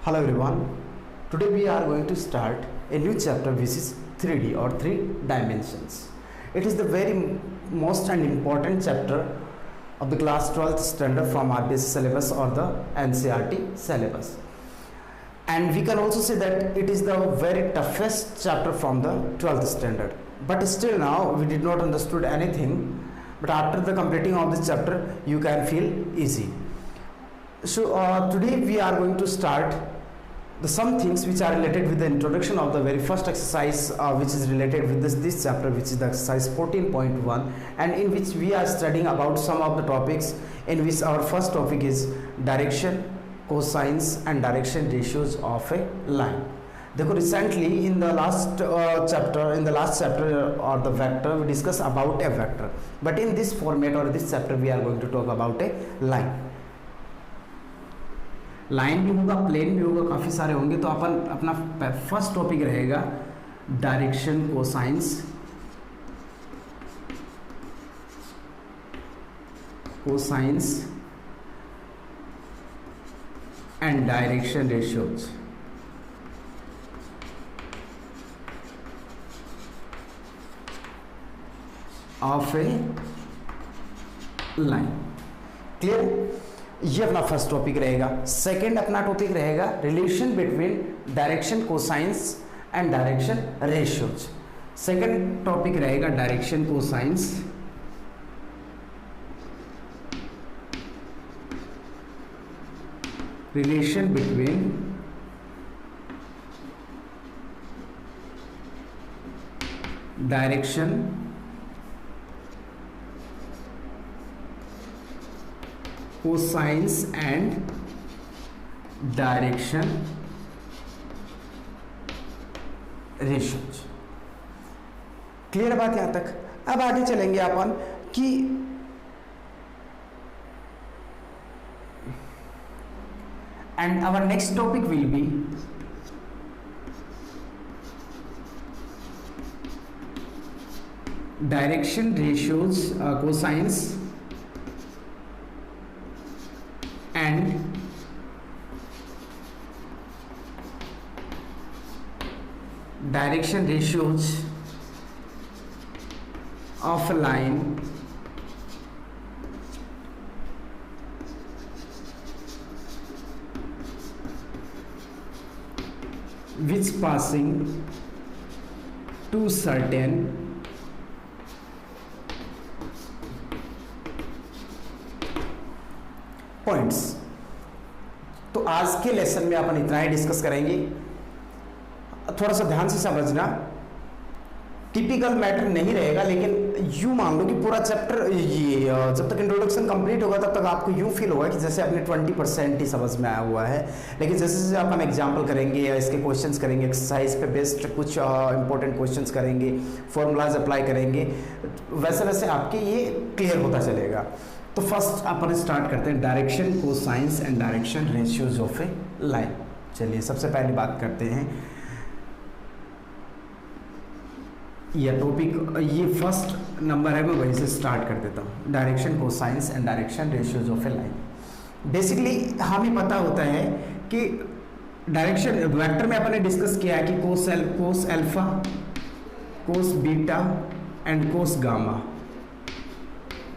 Hello everyone. Today we are going to start a new chapter which is 3D or 3 dimensions. It is the very most and important chapter of the class 12th standard from RBSc syllabus or the NCERT syllabus. And we can also say that it is the very toughest chapter from the 12th standard. But still now we did not understood anything. But after the completing of this chapter you can feel easy. So today we are going to start some things which are related with the introduction of the very first exercise which is related with this chapter, which is the exercise 14.1, and in which we are studying about some of the topics, in which our first topic is direction, cosines and direction ratios of a line. देखो recently in the last chapter or the vector we discussed about a vector, but in this format or this chapter we are going to talk about a line. Line भी होगा, plane भी होगा, काफ़ी सारे होंगे. तो अपन अपना फर्स्ट टॉपिक रहेगा direction, cosines and direction ratios. Of a line. Clear? ये अपना फर्स्ट टॉपिक रहेगा. सेकंड अपना टॉपिक रहेगा relation between direction, cosines and direction ratios. Second topic रहेगा direction, cosines relation between direction, cosines and direction ratios. Clear बात यहां तक? अब आगे चलेंगे अपन कि and our next topic will be direction ratios, cosines and direction ratios of a line which passing to certain points. तो आज के लेसन में अपन इतना ही डिस्कस करेंगे. थोड़ा सा ध्यान से समझना, टिपिकल मैटर नहीं रहेगा, लेकिन यूं मान लो कि पूरा चैप्टर ये जब तक इंट्रोडक्शन कंप्लीट होगा तब तक आपको यूं फील होगा कि जैसे अपने 20% ही समझ में आया हुआ है. लेकिन जैसे जैसे अपन एग्जाम्पल करेंगे या इसके क्वेश्चंस करेंगे, एक्सरसाइज पे बेस्ड कुछ इंपॉर्टेंट क्वेश्चंस करेंगे, फॉर्मूलाज अप्लाई करेंगे, वैसे वैसे आपके ये क्लियर होता चलेगा. तो फर्स्ट अपन स्टार्ट करते हैं direction, cosines and direction ratios of a line. चलिए सबसे पहले बात करते हैं, यह टॉपिक, ये फर्स्ट नंबर है, मैं वहीं से स्टार्ट कर देता हूँ. Direction, cosines and direction ratios of a line. Basically हमें पता होता है कि डायरेक्शन वेक्टर में अपन ने डिस्कस किया है कि cos alpha, cos beta and cos gamma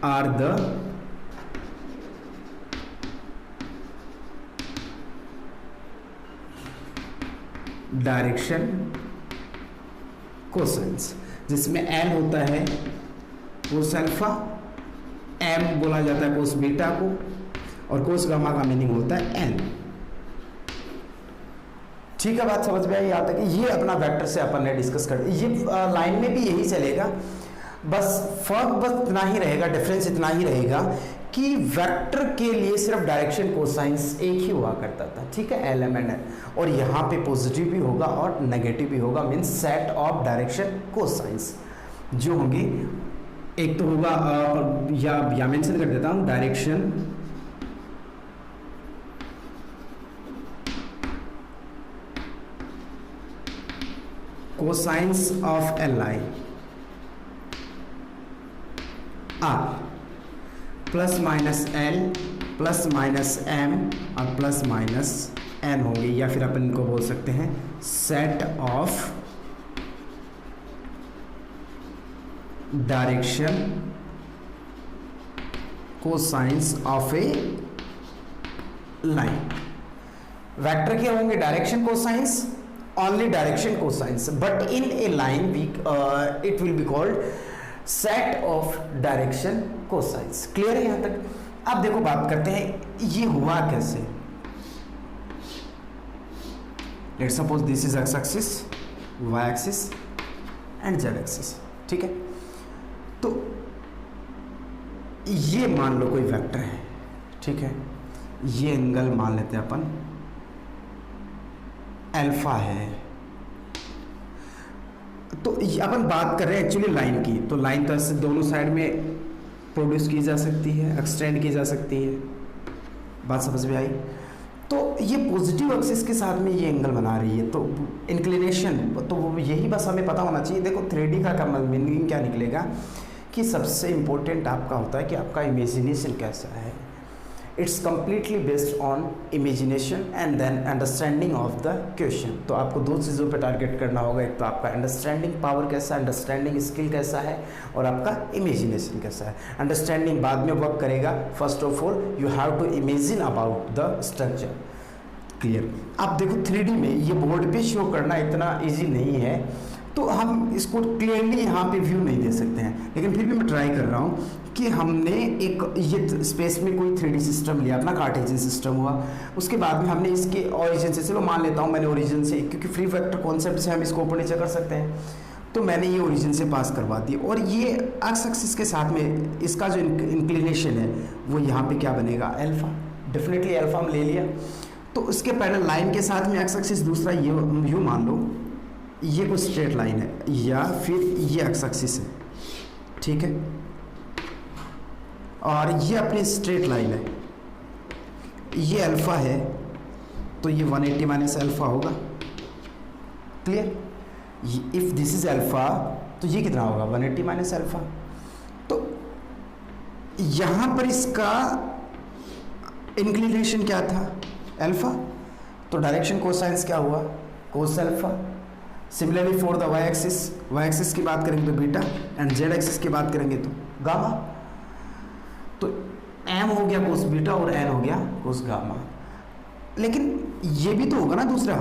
are the direction, cosines, जिसमें एल होता है कोस अल्फा, एम बोला जाता है कोस बीटा को, और कोस गामा का मीनिंग होता है एन. ठीक है, बात समझ में आई? आता है कि ये अपना वेक्टर से अपन ने डिस्कस कर, ये लाइन में भी यही चलेगा. बस फर्क बस इतना ही रहेगा, डिफरेंस इतना ही रहेगा कि वेक्टर के लिए सिर्फ डायरेक्शन, कोसाइंस एक ही हुआ करता था. ठीक है, एल एम एन एल, और यहाँ पे पॉजिटिव भी होगा और नेगेटिव भी होगा, means set of direction, cosines जो होंगे. एक तो होगा या मेंशन कर देता हूँ, direction, cosines of a line are plus minus l plus minus m और प्लस माइनस n होंगे, या फिर अपन इनको बोल सकते हैं set of direction cosines of a line. Vector क्या होंगे? Direction cosines, only direction cosines, but in a line we it will be called set of direction cosines. Clear है यहां तक? अब देखो बात करते हैं ये हुआ कैसे। Let's suppose this is x axis, y axis and z axis, ठीक है। तो ये मान लो कोई वेक्टर है, ठीक है, ये एंगल मान लेते हैं अपन अल्फा है। तो अपन बात कर रहे हैं एक्चुअली लाइन की, तो लाइन तो ऐसे दोनों साइड में प्रोड्यूस की जा सकती है, एक्सटेंड की जा सकती है। बात समझ में आई? तो ये पॉजिटिव एक्सिस के साथ में ये एंगल बना रही है, तो इंक्लिनेशन तो वो यही बस हमें पता होना चाहिए। देखो 3D का मीनिंग क्या निकलेगा कि सबसे इंपॉर्टेंट आपका होता है कि आपका इमेजिनेशन कैसा है। It's completely based on imagination and then understanding of the question. तो आपको दो चीज़ों पे टारगेट करना होगा, एक तो आपका अंडरस्टैंडिंग पावर कैसा है, अंडरस्टैंडिंग स्किल कैसा है, और आपका इमेजिनेशन कैसा है। अंडरस्टैंडिंग बाद में वर्क करेगा, first of all you have to imagine about the structure. Clear? अब देखो 3D में ये बोर्ड पे शो करना इतना ईजी नहीं है, तो हम इसको क्लियरली यहाँ पे व्यू नहीं दे सकते हैं, लेकिन फिर भी मैं ट्राई कर रहा हूँ कि हमने एक ये स्पेस में कोई 3D सिस्टम लिया, अपना कार्टेशियन सिस्टम हुआ, उसके बाद में हमने इसके ओरिजिन से, चलो मान लेता हूँ मैंने ओरिजिन से, क्योंकि फ्री वेक्टर कॉन्सेप्ट से हम इसको ऊपर नीचे कर सकते हैं, तो मैंने ये ओरिजिन से पास करवा दी, और ये एक्स एक्सिस के साथ में इसका जो इंक्लिनेशन है वो यहाँ पे क्या बनेगा? अल्फा। डेफिनेटली अल्फा हम ले लिया। तो उसके पैरेलल लाइन के साथ में एक्स एक्सिस दूसरा ये व्यू मान लो, ये कोई स्ट्रेट लाइन है, या फिर ये एक्स एक्सिस है, ठीक है, और ये अपनी स्ट्रेट लाइन है, ये अल्फा है, तो ये 180 माइनस अल्फा होगा। Clear? If this is alpha तो ये कितना होगा? 180 माइनस अल्फा। तो यहां पर इसका इंक्लिनेशन क्या था? अल्फा। तो डायरेक्शन कोसाइंस क्या हुआ? Cos alpha. Similarly for the y axis की बात करेंगे तो बीटा, एंड जेड एक्सिस की बात करेंगे तो गामा। तो m हो गया कोस बीटा और n हो गया कोस गामा। लेकिन ये भी तो होगा ना दूसरा,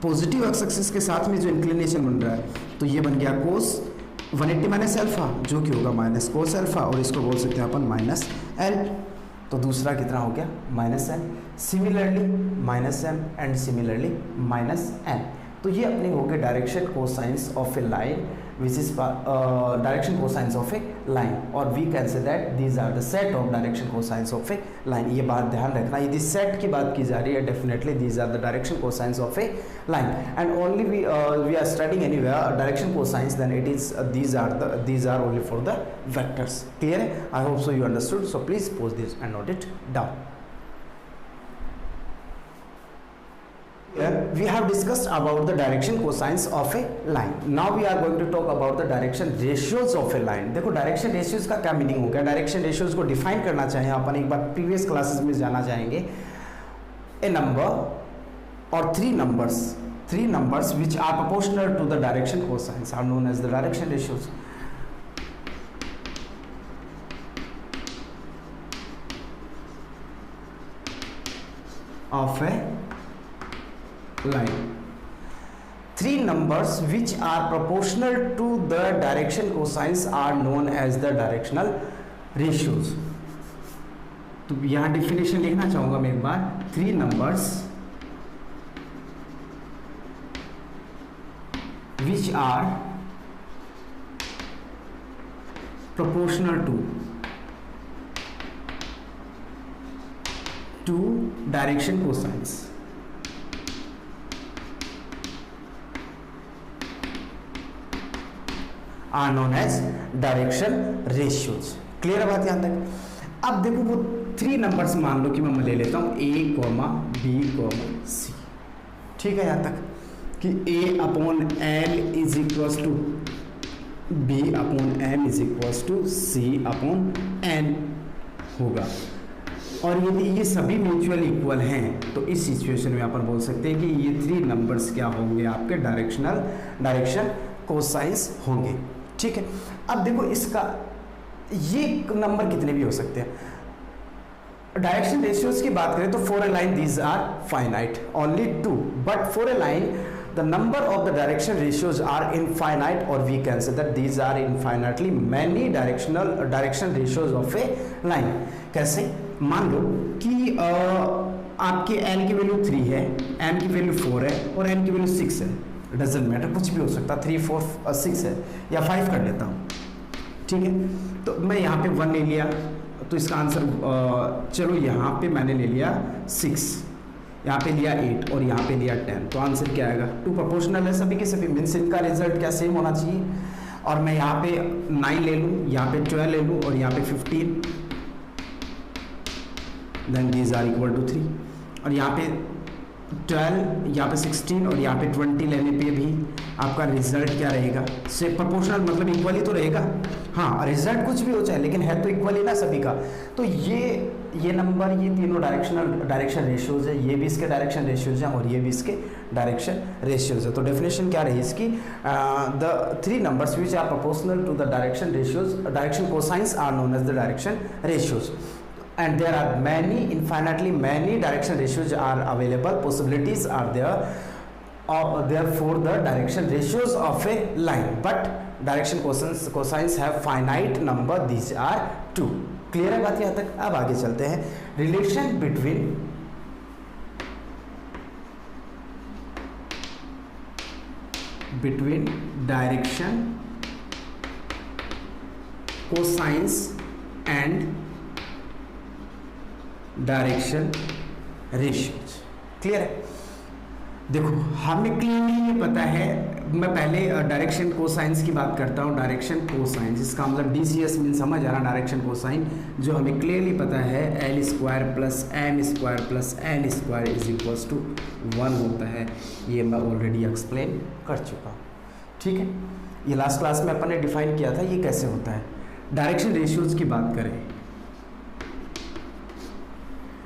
पॉजिटिव एक्स एक्सिस के साथ में जो इंक्लिनेशन बन रहा है, तो ये बन गया कोस 180 माइनस अल्फा, जो कि होगा माइनस कोस अल्फा, और इसको बोल सकते हैं अपन माइनस एल। तो दूसरा कितना हो गया? Minus N. Similarly minus M and similarly minus N. तो ये अपने हो गए direction cosines of a line, which is direction cosines of a line, और we can say that these are the set of direction cosines of a line. ये बात ध्यान रखना, यदि सेट की बात की जा रही है, definitely these are the direction cosines of a line, and only we are studying anywhere direction cosines, then it is these are only for the vectors. Clear है? I hope so you understood. So please pause this and note it down. Here we have discussed about the direction cosines of a line. Now we are going to talk about the direction ratios of a line. देखो direction ratios का क्या meaning हो गया? Direction ratios को define करना चाहें अपन, एक बार previous classes में जाना चाहेंगे। ए नंबर और three numbers which are proportional to the direction cosines are known as the direction ratios. Of a line. Three numbers which are proportional to the direction cosines are known as the directional ratios. तो यहाँ definition लिखना चाहूंगा मैं एक बार। Three numbers which are proportional to direction cosines are known as direction ratios. Clear है बात यहाँ तक? अब देखो वो थ्री नंबर्स मान लो कि मैं ले लेता हूँ A, B, C। ठीक है यहाँ तक कि A upon L is equals to B upon M is equals to C upon N होगा। और यदि ये सभी म्यूचुअल इक्वल हैं तो इस सिचुएशन में अपन बोल सकते हैं कि ये 3 नंबर्स क्या होंगे, आपके डायरेक्शन कोसाइंस होंगे। ठीक है, अब देखो इसका ये नंबर कितने भी हो सकते हैं। डायरेक्शन रेशियोज की बात करें तो for a line these are finite only 2, but for a line the number of the direction ratios are infinite, or we can say that these are infinitely many direction ratios of a line। कैसे, मान लो कि आपके n की value 3 है, m की value 4 है और n की वैल्यू 6 है, डजेंट मैटर, कुछ भी हो सकता, 3 4 6 है या 5 कर लेता हूँ। ठीक है, तो मैं यहाँ पे 1 ले लिया तो इसका आंसर चलो यहाँ पे मैंने ले लिया 6, यहाँ पे लिया 8 और यहाँ पे लिया 10, तो आंसर क्या आएगा 2 प्रोपोर्शनल है सभी के सभी, मीन्स इनका रिजल्ट क्या सेम होना चाहिए। और मैं यहाँ पे 9 ले लूँ, यहाँ पे 12 ले लूँ और यहाँ पे 15, then these are equal to 3। और यहाँ पे 12, यहाँ पे 16 और यहाँ पे 20 लेने पे भी आपका रिजल्ट क्या रहेगा, से प्रोपोर्शनल, मतलब इक्वल ही तो रहेगा। हाँ, रिजल्ट कुछ भी हो जाए लेकिन है तो इक्वल ही ना सभी का। तो ये नंबर, ये तीनों डायरेक्शन रेशियोज है, ये भी इसके डायरेक्शन रेशियोज हैं और ये भी इसके डायरेक्शन रेशियोज है। तो डेफिनेशन क्या रही इसकी, the 3 numbers which are proportional to the direction ratios, direction cosines are known as the direction ratios, and there are infinitely many direction ratios are available, possibilities are there for the direction ratios of a line, but direction cosines have finite number, these are 2। Clear है बात यहाँ तक। अब आगे चलते हैं, relation between direction cosines and direction ratios. Clear है, देखो हमें क्लियरली ये पता है, मैं पहले डायरेक्शन कोसाइंस की बात करता हूँ। डायरेक्शन कोसाइंस, इसका मतलब DCS मीन समझ आ रहा, डायरेक्शन कोसाइन जो हमें क्लियरली पता है L² + M² + N² is equals to 1 होता है। ये मैं ऑलरेडी एक्सप्लेन कर चुका हूँ। ठीक है, ये लास्ट क्लास में अपन ने डिफाइन किया था ये कैसे होता है। डायरेक्शन रेशियोज की बात करें,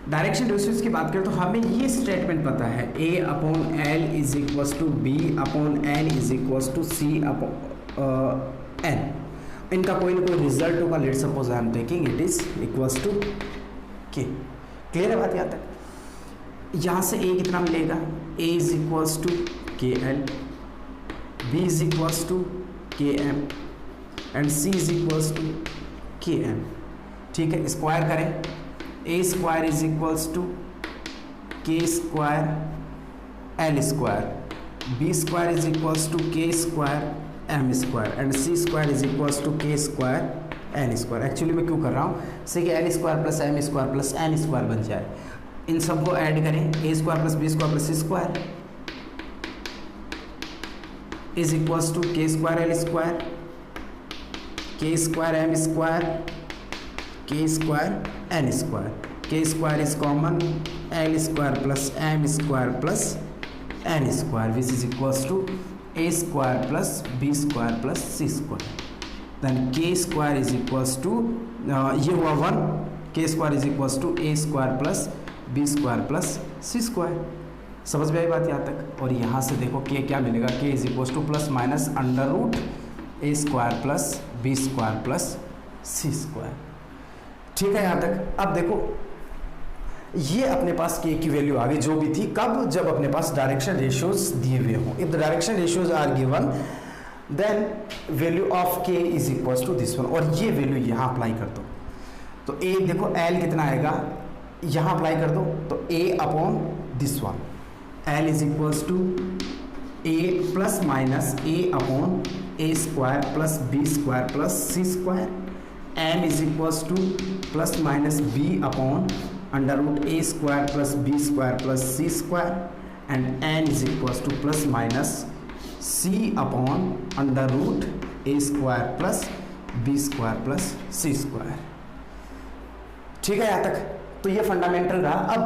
डायरेक्शन रेशियोज की बात करें तो हमें ये स्टेटमेंट पता है, A/L is equals to B/N is equals to C/N। इनका कोई ना कोई रिजल्ट होगा, let's suppose I am taking it is equals to K। Clear है बात यहाँ तक। यहाँ से A कितना मिलेगा, A is equals to KL, B is equals to KM and C is equals to KM। ठीक है, स्क्वायर करें, A² is equals to K² L², B² is equals to K² M² and C² is equals to K² N²। Actually मैं क्यों कर रहा हूँ, से कि L² + M² + N² बन जाए, इन सबको ऐड करें, A² + B² + C² is equals to K² L², K² M², K² N², K² is common, L² + M² + N², which is equals to A² + B² + C²। then K² is equals to ये हुआ 1, K² is equals to A² + B² + C²। समझ में आई बात यहाँ तक। और यहाँ से देखो K क्या मिलेगा, K is equals to ± √A² + B² + C²। ठीक है यहाँ तक। अब देखो ये अपने पास K की वैल्यू आ गई जो भी थी, कब, जब अपने पास डायरेक्शन रेशियोज दिए हुए हों। If the direction ratios are given then value of K is equals to this one, और ये वैल्यू यहाँ अप्लाई कर दो तो A देखो L कितना आएगा, यहाँ अप्लाई कर दो तो this one, L is equals to A ± A/A² + B² + C², M is equals to ± B/√A² + B² + C² and N is equals to ± C/√A² + B² + C²। ठीक है यहाँ तक। तो ये फंडामेंटल रहा। अब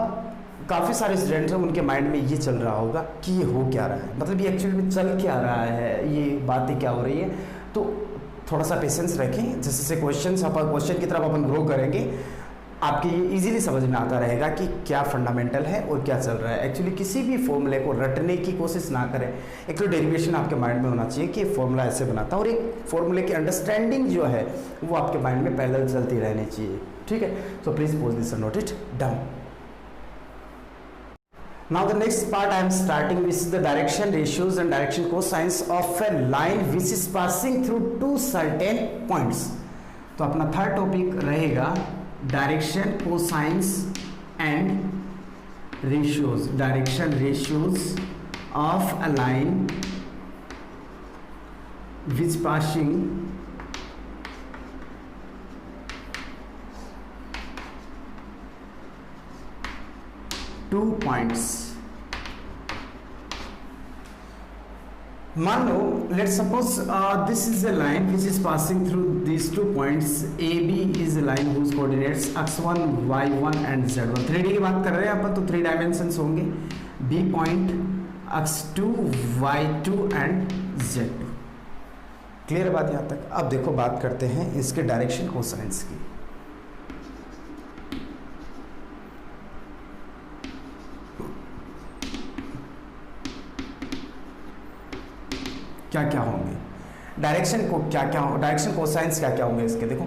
काफ़ी सारे स्टूडेंट्स हैं, उनके माइंड में ये चल रहा होगा कि ये हो क्या रहा है, मतलब ये एक्चुअली में चल क्या रहा है, ये बातें क्या हो रही है। तो थोड़ा सा पेशेंस रखें, जैसे क्वेश्चन की तरफ अपन ग्रो करेंगे, आपके ये इजीली समझ में आता रहेगा कि क्या फंडामेंटल है और क्या चल रहा है। एक्चुअली किसी भी फॉर्मूले को रटने की कोशिश ना करें, एक तो डेरिवेशन आपके माइंड में होना चाहिए कि ये फॉर्मूला ऐसे बनाता है, और एक फॉर्मूले की अंडरस्टैंडिंग जो है वो आपके माइंड में पैरेलल चलती रहनी चाहिए, ठीक है। So please pose this and note it down. Now the next part I am starting, this is the direction ratios and direction cosines of a line which is passing through two certain points। तो अपना third topic रहेगा direction cosines and ratios, direction ratios of a line which passing two points. मान लो let suppose this is a line which is passing through these 2 points। AB is a line whose coordinates x1, y1 and z1। 3D की बात कर रहे हैं अपन, तो 3 dimensions होंगे, B point x2, y2 and z2। Clear बात यहाँ तक। अब देखो बात करते हैं इसके डायरेक्शन कोसाइंस की। क्या क्या होंगे डायरेक्शन को, क्या क्या डायरेक्शन कोसाइंस क्या क्या होंगे इसके। देखो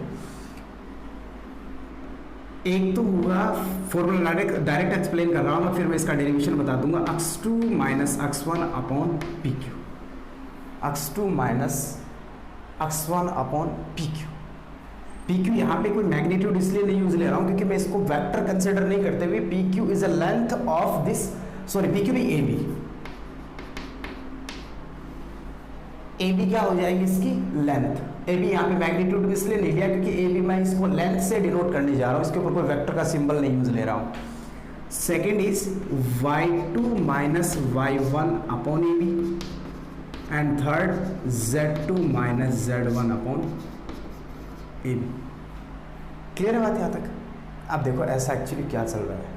एक तो हुआ फॉर्मूला, डायरेक्ट एक्सप्लेन कर रहा हूं मैं, फिर मैं इसका डेरिवेशन बता दूंगा। x2 minus x1 upon PQ, x2 minus x1 upon PQ। PQ यहाँ पे कोई मैग्नीट्यूड इसलिए नहीं यूज ले रहा हूँ क्योंकि मैं इसको वेक्टर कंसिडर नहीं करते हुए, PQ is a length of this, sorry PQ नहीं AB, AB क्या हो जाएगी इसकी लेंथ। AB यहाँ पे मैग्नीट्यूड इसलिए नहीं लिया क्योंकि AB मैं इसको लेंथ से डिनोट करने जा रहा हूँ, इसके ऊपर कोई वेक्टर का सिंबल नहीं यूज ले रहा हूँ। Second is y2 minus y1 upon AB and third z2 minus z1 upon AB। Clear है बात यहाँ तक। अब देखो ऐसा एक्चुअली क्या चल रहा है।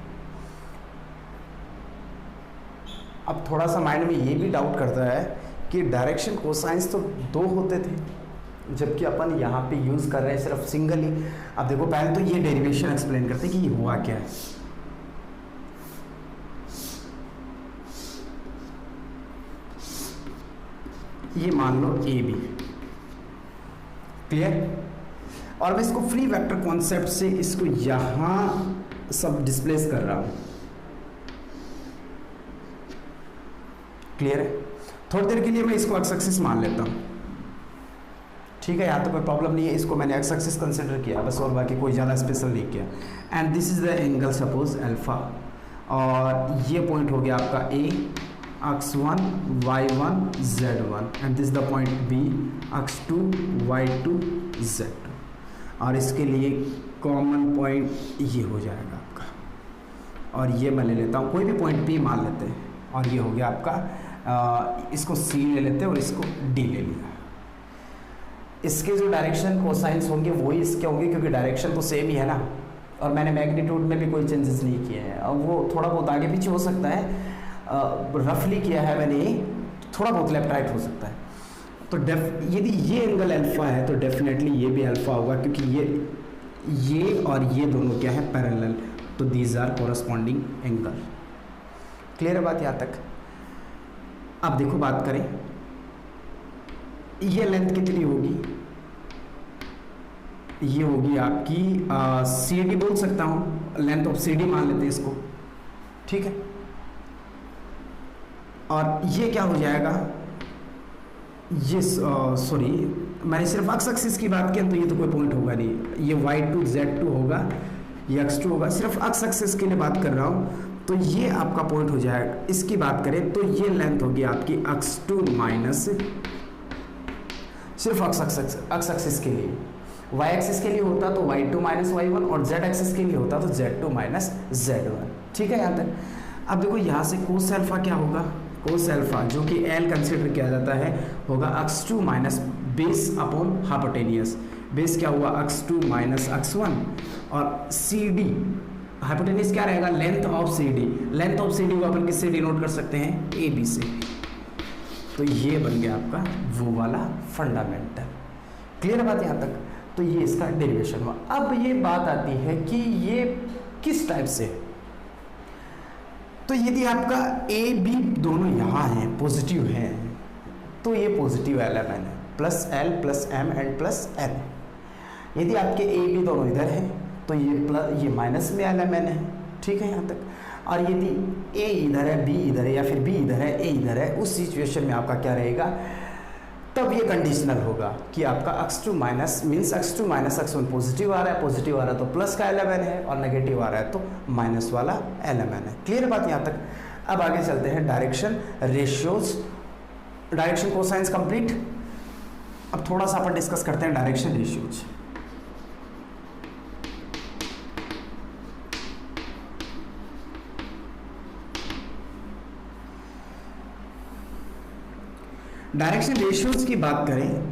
अब थोड़ा सा माइंड में ये भी डाउट करता है कि डायरेक्शन कोसाइंस तो 2 होते थे जबकि अपन यहाँ पे यूज़ कर रहे हैं सिर्फ सिंगल ही। अब देखो पहले तो ये डेरिवेशन एक्सप्लेन करते हैं कि ये हुआ क्या है। ये मान लो AB, क्लियर। और मैं इसको फ्री वेक्टर कॉन्सेप्ट से इसको यहां सब डिस्प्लेस कर रहा हूं, क्लियर है। थोड़ी देर के लिए मैं इसको एक्स एक्सिस मान लेता हूँ, ठीक है, यहाँ तो कोई प्रॉब्लम नहीं है। इसको मैंने एक्स एक्सिस कंसिडर किया बस, और बाकी कोई ज़्यादा स्पेशल नहीं किया। And this is the angle suppose alpha, और ये पॉइंट हो गया आपका A, x1, y1, z1 and this the point B, x2, y2, z2। और इसके लिए कॉमन पॉइंट ये हो जाएगा आपका, और ये मैं ले लेता हूँ, कोई भी पॉइंट P मान लेते हैं, और ये हो गया आपका इसको C ले लेते हैं और इसको D ले लिया। इसके जो डायरेक्शन कोसाइंस होंगे वही इसके होंगे क्योंकि डायरेक्शन तो सेम ही है ना, और मैंने मैग्नीट्यूड में भी कोई चेंजेस नहीं किए हैं। अब वो थोड़ा बहुत आगे पीछे हो सकता है, रफली किया है मैंने, थोड़ा बहुत लेफ्ट राइट हो सकता है। तो यदि ये एंगल अल्फा है तो डेफिनेटली ये भी अल्फा होगा क्योंकि ये और ये दोनों क्या है पैरेलल, तो these are corresponding angle. Clear है बात यहाँ तक। अब देखो बात करें, ये लेंथ कितनी होगी, ये होगी आपकी CD बोल सकता हूं, लेंथ ऑफ CD मान लेते हैं इसको, ठीक है। और ये क्या हो जाएगा, ये सॉरी मैंने सिर्फ एक्स एक्सिस की बात की तो ये तो कोई पॉइंट होगा नहीं, ये y2 z2 होगा, ये x2 होगा, सिर्फ एक्स एक्सिस के लिए बात कर रहा हूं, तो ये आपका पॉइंट हो जाएगा। इसकी बात करें तो ये लेंथ होगी आपकी x2 माइनस, सिर्फ एक्स एक्सिस के लिए, y एक्सिस के लिए होता तो y2 माइनस y1, और z एक्सिस के लिए होता तो z2 माइनस z1, ठीक है यहाँ तक। अब देखो यहाँ से कोस अल्फा क्या होगा, कोस अल्फा जो कि L कंसिडर किया जाता है होगा x2 minus base upon hypotenuse. Base क्या हुआ x2 माइनस x1, और CD हाइपोटेनियस क्या रहेगा, length of CD। Length of CD को अपन किससे डिनोट कर सकते हैं, AB से। तो ये बन गया आपका वो वाला फंडामेंटल। क्लियर बात यहाँ तक। तो तो ये इसका डेरिवेशन हुआ। अब ये बात आती है कि ये किस टाइप से, तो यदि आपका ए बी दोनों यहाँ हैं, पॉजिटिव हैं, तो ये पॉजिटिव एलिमेंट है, plus L plus M and plus N. यदि आपके ए बी दोनों इधर हैं तो ये माइनस में एलिमेंट है, ठीक है यहाँ तक। और यदि ए इधर है, बी इधर है, या फिर बी इधर है, ए इधर है, उस सिचुएशन में आपका क्या रहेगा, तब ये कंडीशनल होगा कि आपका x2 minus means x2 minus x1 positive आ रहा है, पॉजिटिव आ रहा है तो प्लस का एलिमेंट है, और नेगेटिव आ रहा है तो माइनस वाला एलिमेंट है। क्लियर बात यहाँ तक। अब आगे चलते हैं direction ratios, direction cosines complete. अब थोड़ा सा अपन डिस्कस करते हैं डायरेक्शन रेशियोज। डायरेक्शन रेशियोज की बात करें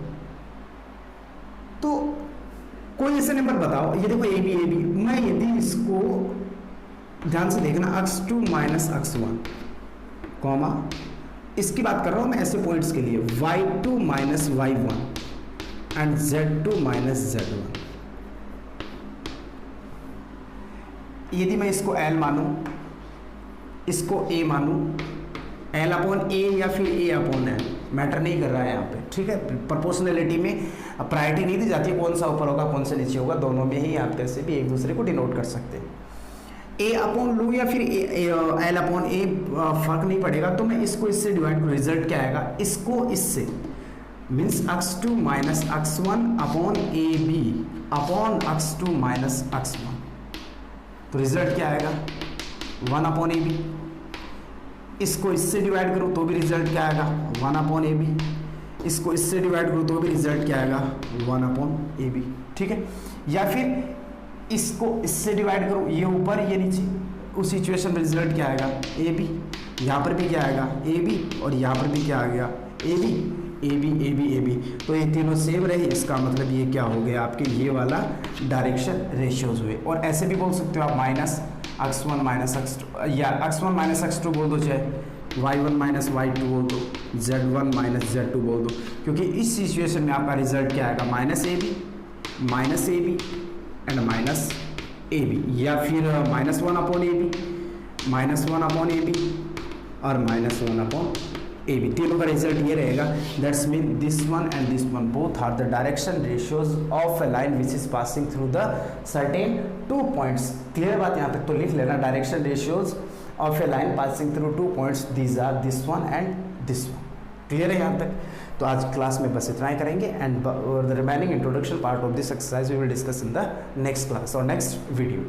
तो कोई ऐसे नंबर बताओ, ये देखो ए बी, मैं यदि इसको ध्यान से देखना x2 माइनस x1 कॉमा, इसकी बात कर रहा हूं मैं ऐसे पॉइंट्स के लिए, y2 minus y1 and z2 minus z1। यदि मैं इसको L मानूं, इसको A मानूं, L अपॉन ए या फिर A अपॉन L, मैटर नहीं कर रहा है यहाँ पे, ठीक है। प्रोपोर्शनलिटी में प्रायोरिटी नहीं दी जाती है कौन सा ऊपर होगा कौन सा नीचे होगा, दोनों में ही आप कैसे भी एक दूसरे को डिनोट कर सकते हैं। ए अपॉन लूँ या फिर एल अपॉन ए, फर्क नहीं पड़ेगा। तो मैं इसको इससे डिवाइड करूँ, रिजल्ट क्या आएगा, इसको इससे means x2 minus x1 upon A B upon x2 minus x1, तो रिजल्ट क्या आएगा 1 अपॉन ए बी। इसको इससे डिवाइड करूँ तो भी रिजल्ट क्या आएगा 1 अपॉन ए बी, इसको इससे डिवाइड करूँ तो भी रिजल्ट क्या आएगा 1 अपॉन ए बी, ठीक है। या फिर इसको इससे डिवाइड करूँ, ये ऊपर ये नीचे, उस सिचुएशन में रिजल्ट क्या आएगा ए बी, यहाँ पर भी क्या आएगा ए बी, और यहाँ पर भी क्या आ गया A B, A B A B A B, तो ये तीनों सेम रहे। इसका मतलब ये क्या हो गया आपके, ये वाला डायरेक्शन रेशियोज हुए। और ऐसे भी बोल सकते हो आप माइनस x1 माइनस x2, या x1 माइनस x2 बोल दो, चाहे y1 माइनस y2 बोल दो, z1 माइनस z2 बोल दो, क्योंकि इस सिचुएशन में आपका रिजल्ट क्या आएगा minus A B and minus A B, या फिर minus 1 upon A B, minus 1 upon A B और माइनस 1 अपॉन ए बी। तीनों का रिजल्ट ये रहेगा। That's mean this one and this one both are the direction ratios of a line which is passing through the certain 2 points. Clear बात यहाँ तक तो लिख लेना, direction ratios of a line passing through 2 points, these are this one and this one. Clear है यहाँ तक। तो आज क्लास में बस इतना ही करेंगे, and the remaining introduction part of this exercise we will discuss in the next class और नेक्स्ट वीडियो।